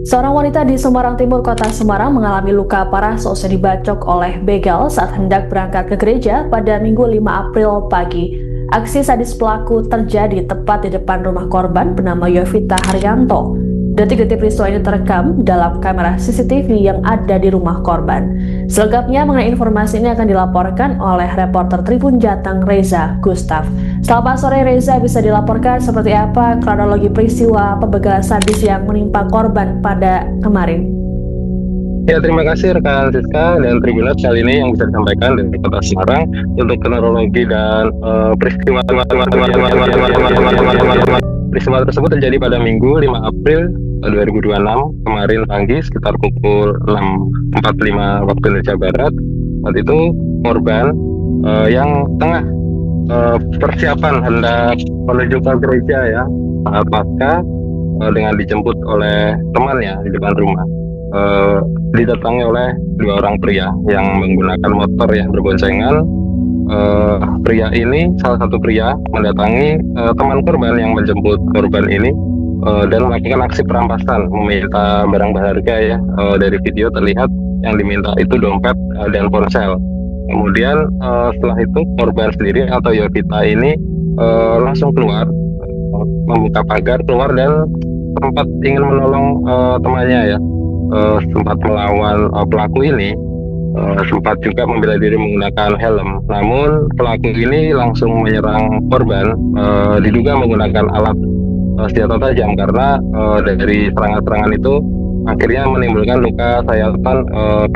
Seorang wanita di Semarang Timur, Kota Semarang mengalami luka parah seusai dibacok oleh begal saat hendak berangkat ke gereja pada Minggu 5 April pagi. Aksi sadis pelaku terjadi tepat di depan rumah korban bernama Yovita Haryanto. Detik-detik peristiwa ini terekam dalam kamera CCTV yang ada di rumah korban. Selengkapnya mengenai informasi ini akan dilaporkan oleh reporter Tribun Jateng Reza Gustaf. Selamat sore Reza, bisa dilaporkan seperti apa kronologi peristiwa pembegalan sadis yang menimpa korban pada kemarin? Ya, terima kasih rekan Siska dan Tribunat kali ini yang bisa disampaikan dari Kota Semarang untuk kronologi dan peristiwa tersebut terjadi pada Minggu 5 April 2026 kemarin pagi sekitar pukul 6.45 waktu Indonesia Barat. Saat itu korban yang tengah persiapan hendak menuju ke gereja ya, pasca dengan dijemput oleh temannya di depan rumah. Didatangi oleh dua orang pria yang menggunakan motor yang berboncengan. Pria ini, salah satu pria, mendatangi teman korban yang menjemput korban ini dan melakukan aksi perampasan, meminta barang berharga ya. Dari video terlihat yang diminta itu dompet dan ponsel. Kemudian setelah itu korban sendiri atau Yovita ini langsung keluar, membuka pagar keluar dan sempat ingin menolong temannya ya. Sempat melawan pelaku ini, sempat juga membela diri menggunakan helm. Namun pelaku ini langsung menyerang korban, diduga menggunakan alat senjata tajam karena dari serangan-serangan itu akhirnya menimbulkan luka sayatan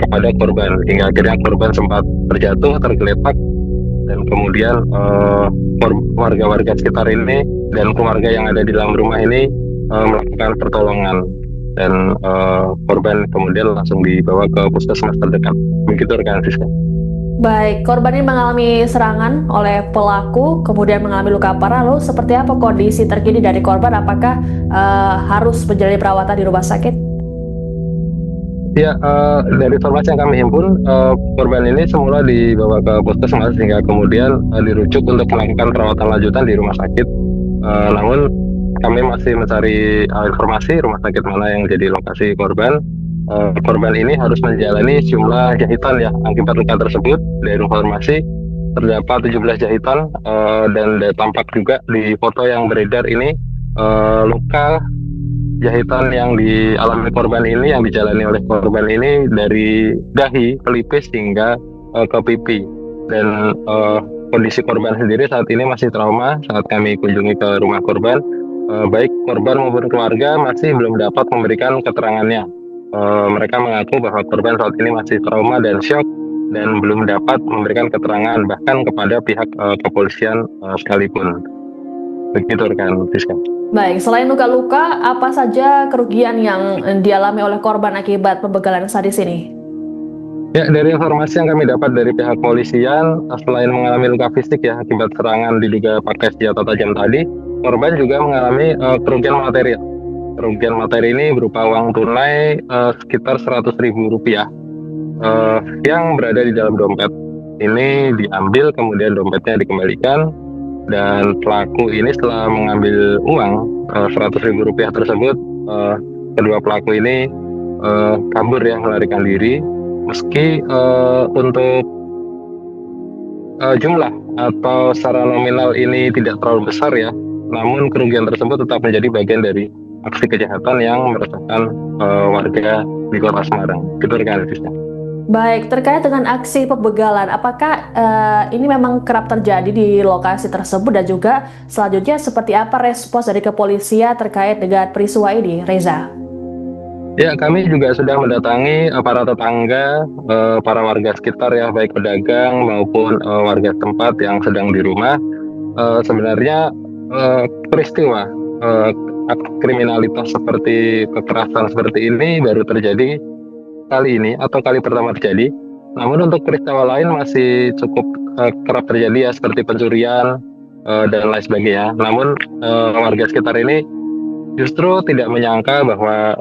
kepada korban, hingga akhirnya korban sempat terjatuh, tergeletak, dan kemudian warga-warga sekitar ini dan keluarga yang ada di dalam rumah ini melakukan pertolongan. Dan korban kemudian langsung dibawa ke puskesmas terdekat. Begitu rekan Siska. Baik, korban ini mengalami serangan oleh pelaku, kemudian mengalami luka parah. Lalu seperti apa kondisi terkini dari korban? Apakah harus menjalani perawatan di rumah sakit? Ya, dari informasi yang kami himpun, korban ini semula dibawa ke puskesmas hingga kemudian dirujuk untuk melakukan perawatan lanjutan di rumah sakit. Namun kami masih mencari informasi rumah sakit mana yang jadi lokasi korban. Korban ini harus menjalani sejumlah jahitan ya akibat luka tersebut. Dari informasi terdapat 17 jahitan dan tampak juga di foto yang beredar ini luka jahitan yang dialami korban ini, yang dijalani oleh korban ini dari dahi, pelipis hingga ke pipi. Dan kondisi korban sendiri saat ini masih trauma saat kami kunjungi ke rumah korban. Baik korban maupun keluarga masih belum dapat memberikan keterangannya. Mereka mengaku bahwa korban saat ini masih trauma dan syok dan belum dapat memberikan keterangan bahkan kepada pihak kepolisian sekalipun. Begitu rekan Siska. Baik, selain luka-luka, apa saja kerugian yang dialami oleh korban akibat pembegalan sadis ini? Ya, dari informasi yang kami dapat dari pihak polisian, selain mengalami luka fisik ya akibat serangan diduga pakai senjata tajam tadi, korban juga mengalami kerugian material. Kerugian materi ini berupa uang tunai sekitar Rp100.000 yang berada di dalam dompet. Ini diambil, kemudian dompetnya dikembalikan, dan pelaku ini setelah mengambil uang Rp100.000 tersebut, kedua pelaku ini kabur ya, melarikan diri. Meski untuk jumlah atau secara nominal ini tidak terlalu besar ya, namun kerugian tersebut tetap menjadi bagian dari aksi kejahatan yang meresahkan warga di Kota Semarang. Itu rekan Siska. Baik, terkait dengan aksi pembegalan, apakah ini memang kerap terjadi di lokasi tersebut, dan juga selanjutnya seperti apa respons dari kepolisian terkait dengan peristiwa ini, Reza? Ya, kami juga sudah mendatangi para tetangga, para warga sekitar ya, baik pedagang maupun warga tempat yang sedang di rumah. Sebenarnya peristiwa kriminalitas seperti kekerasan seperti ini baru terjadi kali ini atau kali pertama terjadi. Namun untuk peristiwa lain masih cukup kerap terjadi ya, seperti pencurian dan lain sebagainya. Namun warga sekitar ini justru tidak menyangka bahwa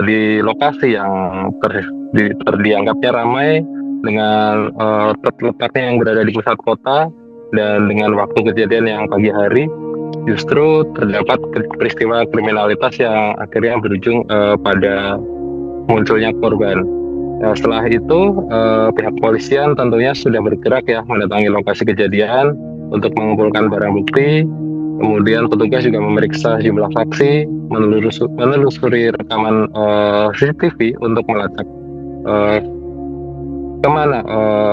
di lokasi yang dianggapnya ramai dengan letaknya yang berada di pusat kota dan dengan waktu kejadian yang pagi hari, justru terdapat peristiwa kriminalitas yang akhirnya berujung pada munculnya korban. Setelah itu pihak polisian tentunya sudah bergerak ya mendatangi lokasi kejadian untuk mengumpulkan barang bukti. Kemudian petugas juga memeriksa jumlah saksi, menelusuri rekaman CCTV untuk melacak kemana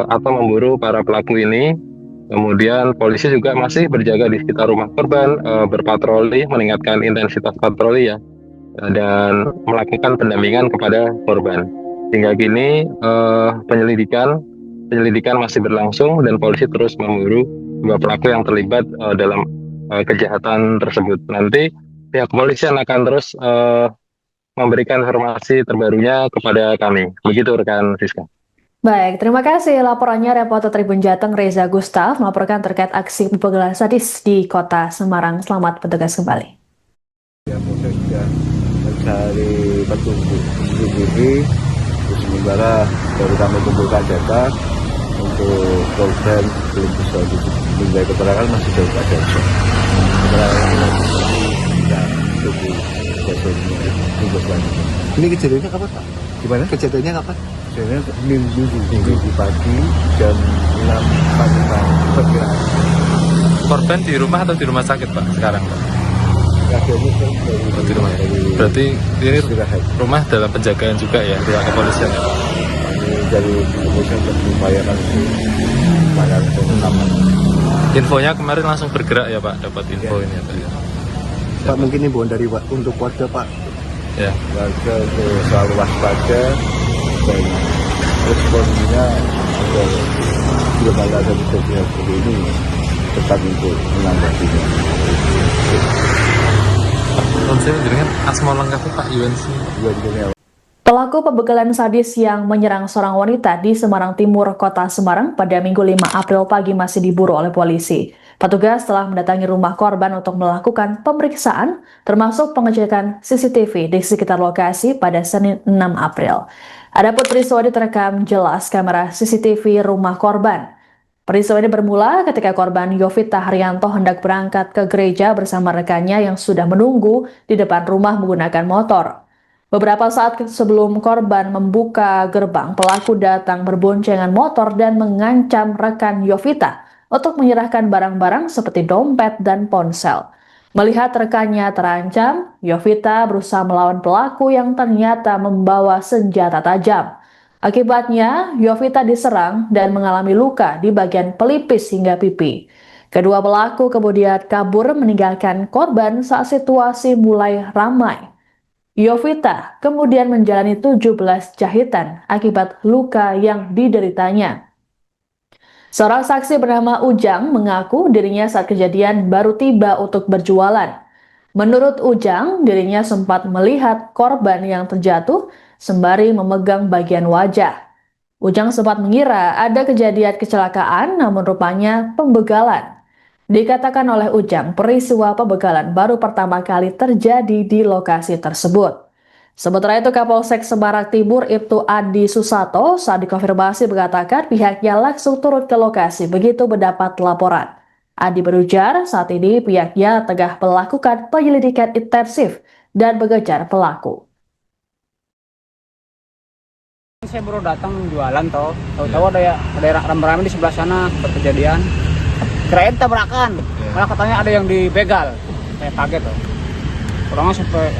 atau memburu para pelaku ini. Kemudian polisi juga masih berjaga di sekitar rumah korban, berpatroli, meningkatkan intensitas patroli ya, dan melakukan pendampingan kepada korban. Hingga kini penyelidikan masih berlangsung dan polisi terus memburu dua pelaku yang terlibat dalam kejahatan tersebut. Nanti pihak kepolisian akan terus memberikan informasi terbarunya kepada kami. Begitu rekan Siska. Baik, terima kasih laporannya reporter Tribun Jateng Reza Gustaf melaporkan terkait aksi pembegalan sadis di Kota Semarang. Selamat bertugas kembali. Ya, proses sudah mencari petunjuk CCTV. Sementara baru kami kumpulkan data untuk korban belum bisa dimintai keterangan, masih jauh ada keterangan kita tunggu hasilnya selanjutnya. Ini kejadiannya kapan Pak? Gimana? Kejadiannya kapan? Kejadiannya minggu pagi jam 6 pagi perkiraan. Korban di rumah atau di rumah sakit Pak sekarang Pak? Akhirnya Di rumah. Berarti ini istirahat. rumah dalam penjagaan juga ya pihak kepolisian ya Pak? Kami dari kepolisian untuk mengupayakan pengungkapan. Infonya kemarin langsung bergerak ya Pak, dapat info ini ya Pak? Ya. Pak mungkin imbauan dari untuk warga Pak. Ya. Warga untuk selalu waspada dan responnya agar belum ada kejadian seperti ini tetap untuk menanggapinya. Konsep dengan asma lengkapnya Pak UNC. Pelaku pembegalan sadis yang menyerang seorang wanita di Semarang Timur, Kota Semarang pada Minggu 5 April pagi masih diburu oleh polisi. Petugas telah mendatangi rumah korban untuk melakukan pemeriksaan, termasuk pengecekan CCTV di sekitar lokasi pada Senin 6 April. Adapun peristiwa ini terekam jelas kamera CCTV rumah korban. Peristiwa ini bermula ketika korban Yovita Haryanto hendak berangkat ke gereja bersama rekannya yang sudah menunggu di depan rumah menggunakan motor. Beberapa saat sebelum korban membuka gerbang, pelaku datang berboncengan motor dan mengancam rekan Yovita untuk menyerahkan barang-barang seperti dompet dan ponsel. Melihat rekannya terancam, Yovita berusaha melawan pelaku yang ternyata membawa senjata tajam. Akibatnya, Yovita diserang dan mengalami luka di bagian pelipis hingga pipi. Kedua pelaku kemudian kabur meninggalkan korban saat situasi mulai ramai. Yovita kemudian menjalani 17 jahitan akibat luka yang dideritanya. Seorang saksi bernama Ujang mengaku dirinya saat kejadian baru tiba untuk berjualan. Menurut Ujang, dirinya sempat melihat korban yang terjatuh sembari memegang bagian wajah. Ujang sempat mengira ada kejadian kecelakaan, namun rupanya pembegalan. Dikatakan oleh Ujang, peristiwa pembegalan baru pertama kali terjadi di lokasi tersebut. Sementara itu, Kapolsek Semarang Timur Ibtu Adi Susato saat dikonfirmasi mengatakan pihaknya langsung turun ke lokasi begitu mendapat laporan. Adi berujar saat ini pihaknya tengah melakukan penyelidikan intensif dan mengejar pelaku. Saya baru datang jualan tahu-tahu ada rame-rame di sebelah sana berkejadian. Kirain tabrakan, malah katanya ada yang dibegal. Saya kaget tuh. Orangnya sampai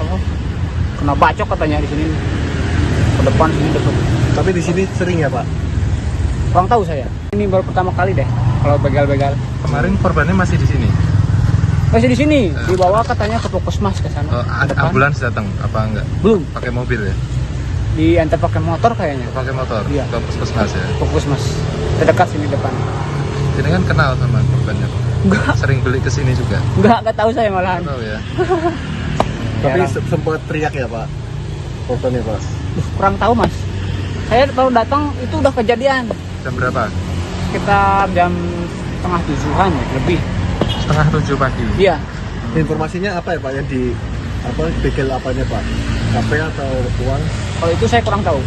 kena bacok katanya di sini. Ke depan sini depan. Tapi di sini sering ya Pak? Kurang tahu saya. Ini baru pertama kali deh kalau begal-begal. Kemarin korbannya masih di sini? Masih di sini, dibawa katanya ke puskesmas ke sana. Ada ambulans datang apa enggak? Belum. Pakai mobil ya? Diantar pakai motor kayaknya. Pakai motor? Iya. Ke puskesmas ya? Puskesmas. Terdekat sini depan. Ini kan kenal sama korbannya? Enggak. Sering beli ke sini juga? Enggak tahu saya malahan. Tahu ya? Tapi sempat teriak ya Pak? Korbannya Pak? Kurang tahu Mas. Saya baru datang itu udah kejadian. Jam berapa? Sekitar jam 6:30-an ya, lebih. 6:30 pagi? Iya. Informasinya apa ya Pak yang di begal apanya Pak? HP atau uang? Kalau itu saya kurang tahu.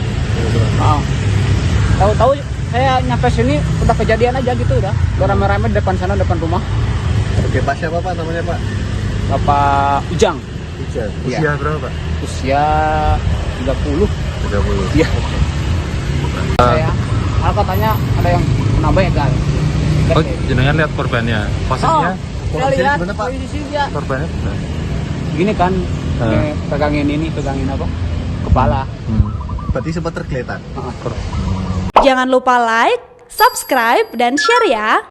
Tahu-tahu saya nyampe sini udah kejadian aja gitu udah rame-rame di depan sana, depan rumah. Oke, Pak siapa Pak namanya Pak? Bapak Ujang. Hujan. Iya. Usia berapa Pak? Usia 30. 30. Iya. Saya, katanya ada yang kena begal. Oh, jenengan lihat korbannya. Posisinya Saya lihat gimana, Pak? posisi dia. korbannya gimana? Gini kan, ini pegangin apa? Kepala. Berarti sempat tergeletak. Jangan lupa like, subscribe, dan share ya.